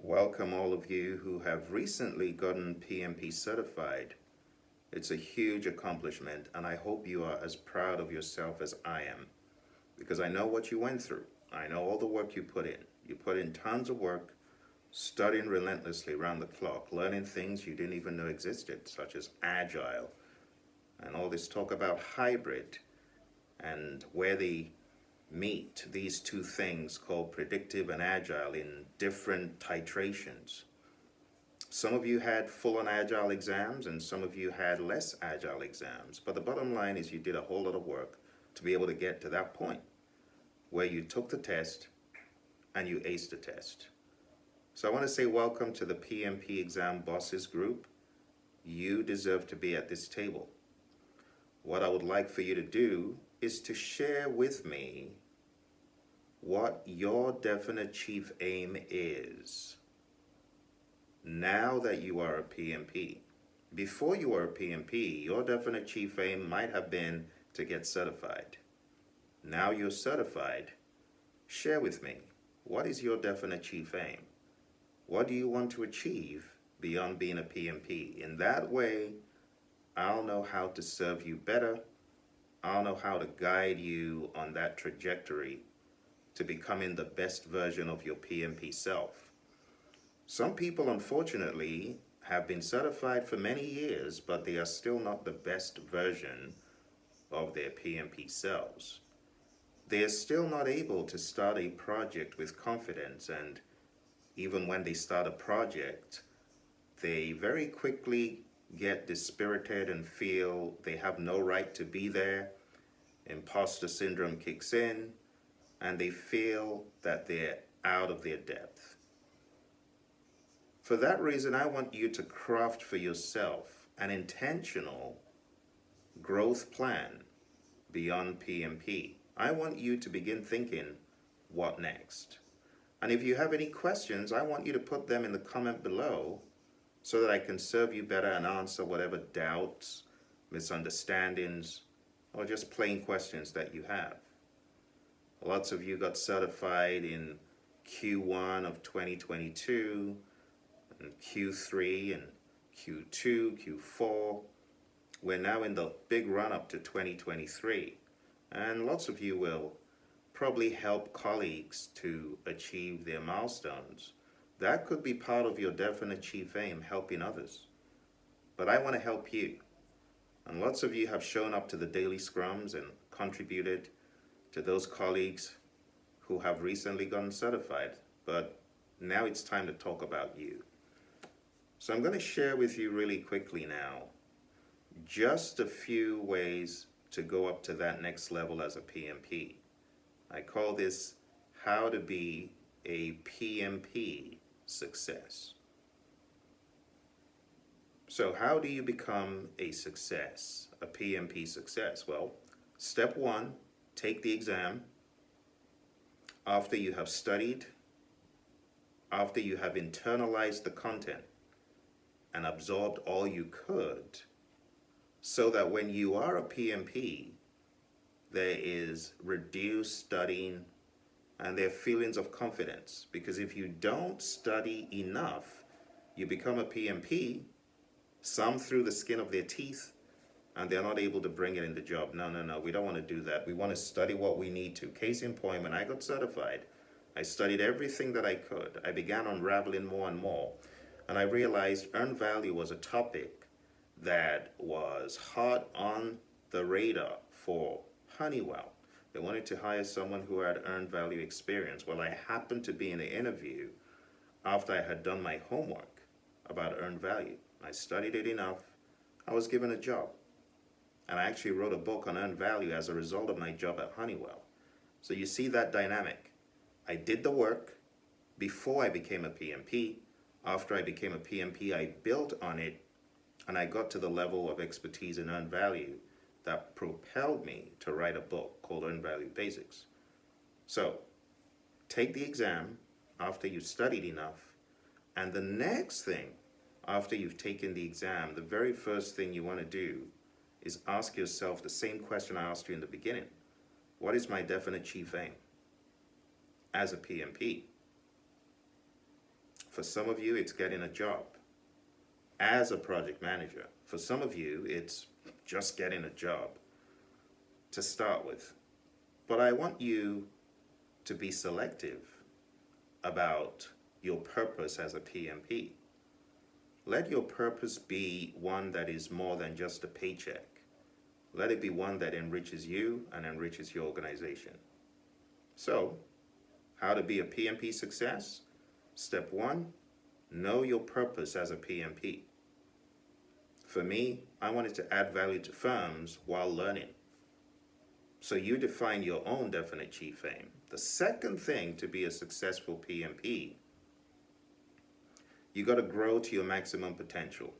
Welcome all of you who have recently gotten PMP certified. It's a huge accomplishment, and I hope you are as proud of yourself as I am, because I know what you went through. I know all the work you put in. You put in tons of work, studying relentlessly around the clock, learning things you didn't even know existed, such as agile, and all this talk about hybrid, and where they meet these two things called predictive and agile in different titrations. Some of you had full-on agile exams and some of you had less agile exams, but the bottom line is you did a whole lot of work to be able to get to that point where you took the test and you aced the test. So I want to say welcome to the PMP Exam Bosses group. You deserve to be at this table. What I would like for you to do is to share with me what your definite chief aim is now that you are a PMP. Before you were a PMP, your definite chief aim might have been to get certified. Now you're certified. Share with me, what is your definite chief aim? What do you want to achieve beyond being a PMP? In that way, I'll know how to serve you better. I'll know how to guide you on that trajectory to becoming the best version of your PMP self. Some people, unfortunately, have been certified for many years, but they are still not the best version of their PMP selves. They are still not able to start a project with confidence, and even when they start a project, they very quickly get dispirited and feel they have no right to be there. Imposter syndrome kicks in, and they feel that they're out of their depth. For that reason, I want you to craft for yourself an intentional growth plan beyond PMP. I want you to begin thinking, what next? And if you have any questions, I want you to put them in the comment below so that I can serve you better and answer whatever doubts, misunderstandings, or just plain questions that you have. Lots of you got certified in Q1 of 2022, and Q3 and Q2, Q4. We're now in the big run up to 2023. And lots of you will probably help colleagues to achieve their milestones. That could be part of your definite chief aim, helping others. But I want to help you. And lots of you have shown up to the daily scrums and contributed to those colleagues who have recently gotten certified. But now it's time to talk about you. So I'm going to share with you really quickly now just a few ways to go up to that next level as a PMP. I call this how to be a PMP success. So how do you become a success, a PMP success? Well, step one, take the exam. After you have studied, after you have internalized the content and absorbed all you could, so that when you are a PMP, there is reduced studying and there are feelings of confidence. Because if you don't study enough, you become a PMP, some through the skin of their teeth, and they're not able to bring it in the job. No, we don't want to do that. We want to study what we need to. Case in point, when I got certified, I studied everything that I could. I began unraveling more and more, and I realized earned value was a topic that was hot on the radar for Honeywell. They wanted to hire someone who had earned value experience. Well, I happened to be in the interview after I had done my homework about earned value. I studied it enough. I was given a job. And I actually wrote a book on earned value as a result of my job at Honeywell. So you see that dynamic. I did the work before I became a PMP. After I became a PMP, I built on it, and I got to the level of expertise in earned value that propelled me to write a book called Earned Value Basics. So take the exam after you've studied enough, and the next thing after you've taken the exam, the very first thing you want to do is ask yourself the same question I asked you in the beginning. What is my definite chief aim as a PMP? For some of you, it's getting a job as a project manager. For some of you, it's just getting a job to start with. But I want you to be selective about your purpose as a PMP. Let your purpose be one that is more than just a paycheck. Let it be one that enriches you and enriches your organization. So, how to be a PMP success? Step 1, know your purpose as a PMP. For me, I wanted to add value to firms while learning. So you define your own definite chief aim. The second thing to be a successful PMP, you got to grow to your maximum potential.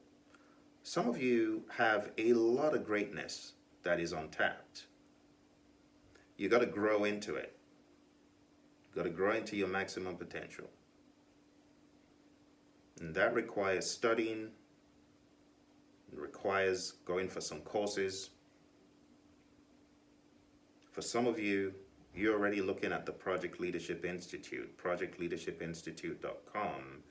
Some of you have a lot of greatness that is untapped. You got to grow into it. You got to grow into your maximum potential. And that requires studying, it requires going for some courses. For some of you, you're already looking at the Project Leadership Institute, projectleadershipinstitute.com,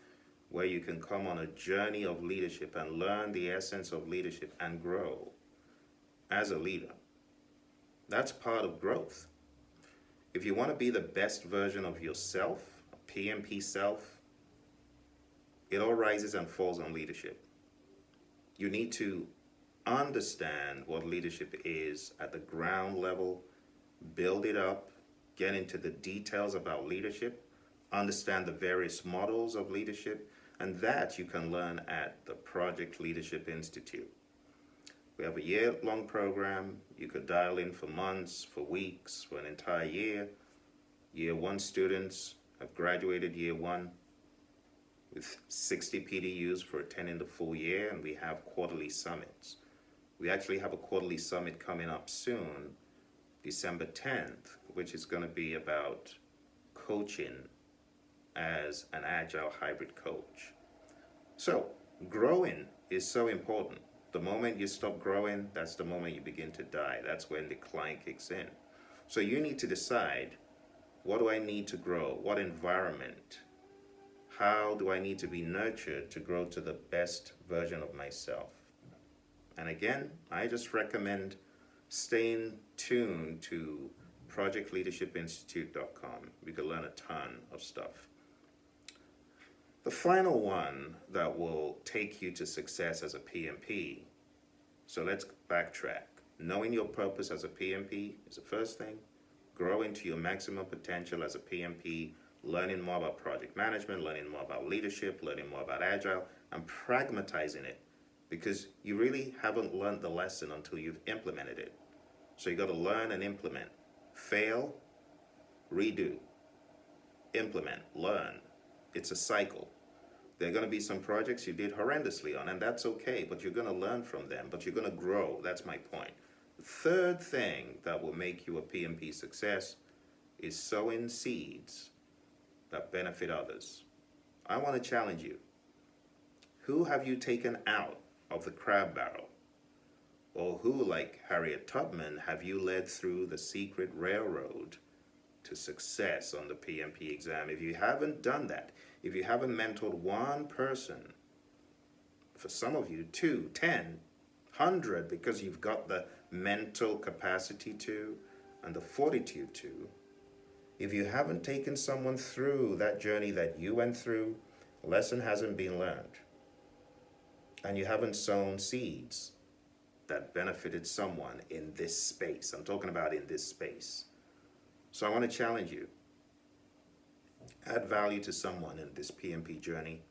where you can come on a journey of leadership and learn the essence of leadership and grow as a leader. That's part of growth. If you want to be the best version of yourself, a PMP self, it all rises and falls on leadership. You need to understand what leadership is at the ground level, build it up, get into the details about leadership, understand the various models of leadership, and that you can learn at the Project Leadership Institute. We have a year-long program. You could dial in for months, for weeks, for an entire year. Year 1 students have graduated year 1 with 60 PDUs for attending the full year, and we have quarterly summits. We actually have a quarterly summit coming up soon, December 10th, which is going to be about coaching as an agile hybrid coach. So, growing is so important. The moment you stop growing, that's the moment you begin to die. That's when decline kicks in. So you need to decide, what do I need to grow? What environment? How do I need to be nurtured to grow to the best version of myself? And again, I just recommend staying tuned to projectleadershipinstitute.com. We can learn a ton of stuff. The final one that will take you to success as a PMP, so let's backtrack. Knowing your purpose as a PMP is the first thing. Growing to your maximum potential as a PMP, learning more about project management, learning more about leadership, learning more about agile, and pragmatizing it, because you really haven't learned the lesson until you've implemented it. So you got to learn and implement. Fail, redo, implement, learn. It's a cycle. There are going to be some projects you did horrendously on, and that's okay, but you're going to learn from them, but you're going to grow. That's my point. The third thing that will make you a PMP success is sowing seeds that benefit others. I want to challenge you. Who have you taken out of the crab barrel? Or who, like Harriet Tubman, have you led through the secret railroad to success on the PMP exam? If you haven't done that, if you haven't mentored one person, for some of you, 2, 10, 100, because you've got the mental capacity to and the fortitude to, if you haven't taken someone through that journey that you went through, a lesson hasn't been learned. And you haven't sown seeds that benefited someone in this space. I'm talking about in this space. So I want to challenge you. Add value to someone in this PMP journey.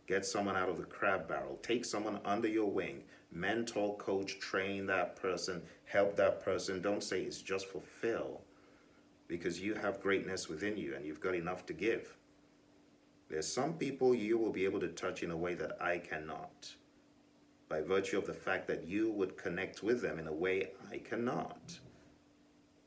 Get someone out of the crab barrel. Take someone under your wing. Mentor, coach, train that person. Help that person. Don't say it's just for Phil, because you have greatness within you and you've got enough to give. There's some people you will be able to touch in a way that I cannot, by virtue of the fact that you would connect with them in a way I cannot.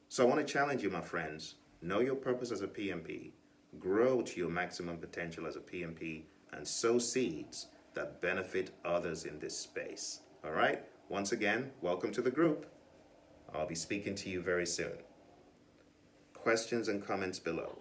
So I want to challenge you, my friends. Know your purpose as a PMP. Grow to your maximum potential as a PMP, and sow seeds that benefit others in this space. All right? Once again, welcome to the group. I'll be speaking to you very soon. Questions and comments below.